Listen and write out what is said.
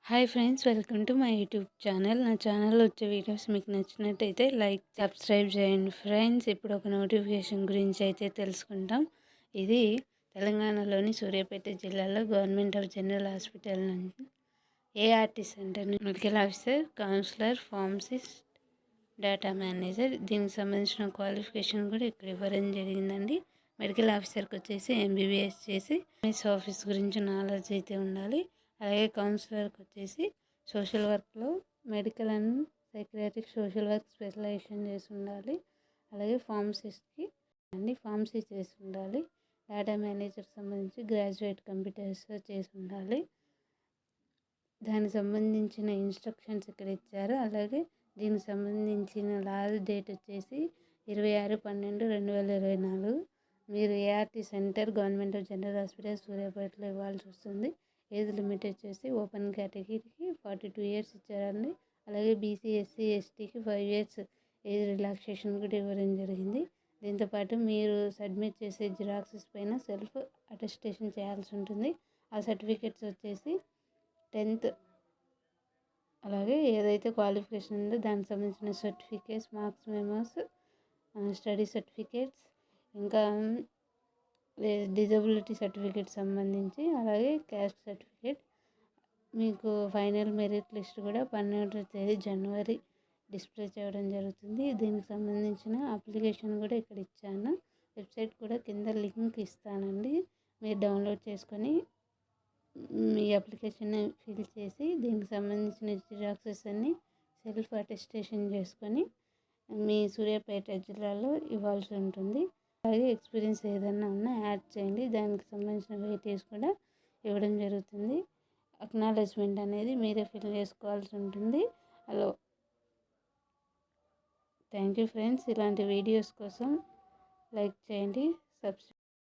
Hi friends, welcome to my YouTube channel. నా ఛానల్లో వచ్చే వీడియోస్ మీకు నచ్చినట్టయితే లైక్ సబ్స్క్రైబ్ చేయండి ఫ్రెండ్స్. ఇప్పుడు ఒక నోటిఫికేషన్ గురించి అయితే తెలుసుకుంటాం. ఇది తెలంగాణలోని సూర్యాపేట జిల్లాలో గవర్నమెంట్ ఆఫ్ జనరల్ హాస్పిటల్ నుంచి ART centre medical officer, counsellor, pharmacist, data manager. దీనికి సంబంధించిన క్వాలిఫికేషన్ కూడా ఇక్కడ ఇవ్వడం జరిగిందండి. మెడికల్ ఆఫీసర్కి వచ్చేసి ఎంబీబీఎస్ చేసి ఎంఎస్ ఆఫీస్ గురించి నాలెడ్జ్ అయితే ఉండాలి. అలాగే కౌన్సిలర్కి వచ్చేసి సోషల్ వర్క్లో medical and psychiatric social work specialisation చేసి ఉండాలి. అలాగే ఫార్మసీ చేసి ఉండాలి. డేటా మేనేజర్కి సంబంధించి గ్రాడ్యుయేట్ కంప్యూటర్స్ చేసి ఉండాలి. దానికి సంబంధించిన ఇన్స్ట్రక్షన్స్ ఇక్కడ ఇచ్చారు. అలాగే దీనికి సంబంధించిన లాస్ట్ డేట్ వచ్చేసి 26/12/2024. మీరు ART centre government of general hospital సూర్యాపేటలో ఇవ్వాల్సి వస్తుంది. ఏజ్ లిమిట్ వచ్చేసి ఓపెన్ కేటగిరీకి 42 ఇయర్స్ ఇచ్చారండి. అలాగే బీసీ, ఎస్సీ, ఎస్టీకి 5 ఇయర్స్ ఏజ్ రిలాక్సేషన్ కూడా ఇవ్వడం జరిగింది. దీంతోపాటు మీరు సబ్మిట్ చేసే జిరాక్సెస్ పైన సెల్ఫ్ అటెస్టేషన్ చేయాల్సి ఉంటుంది. ఆ సర్టిఫికెట్స్ వచ్చేసి 10th, అలాగే ఏదైతే క్వాలిఫికేషన్ ఉందో దానికి సంబంధించిన certificates, marks memos, study certificates, ఇంకా డిజబిలిటీ సర్టిఫికేట్ సంబంధించి, అలాగే క్యాస్ట్ సర్టిఫికేట్. మీకు ఫైనల్ మెరిట్ లిస్ట్ కూడా 12వ తేదీ జనవరి డిస్ప్లే చేయడం జరుగుతుంది. దీనికి సంబంధించిన అప్లికేషన్ కూడా ఇక్కడ ఇచ్చాను. వెబ్సైట్ కూడా కింద లింక్ ఇస్తానండి. మీరు డౌన్లోడ్ చేసుకొని మీ అప్లికేషన్ ఫిల్ చేసి దీనికి సంబంధించిన జిరాక్సెస్ అన్ని సెల్ఫ్ అటెస్టేషన్ చేసుకొని మీ సూర్యాపేట జిల్లాలో ఇవ్వాల్సి ఉంటుంది. అలాగే ఎక్స్పీరియన్స్ ఏదైనా ఉన్నా యాడ్ చేయండి. దానికి సంబంధించిన వెయిటేజ్ కూడా ఇవ్వడం జరుగుతుంది. అక్నాలెడ్జ్మెంట్ అనేది మీరే ఫిల్ చేసుకోవాల్సి ఉంటుంది. Hello, thank you friends. ఇలాంటి వీడియోస్ కోసం లైక్ చేయండి, సబ్స్క్రైబ్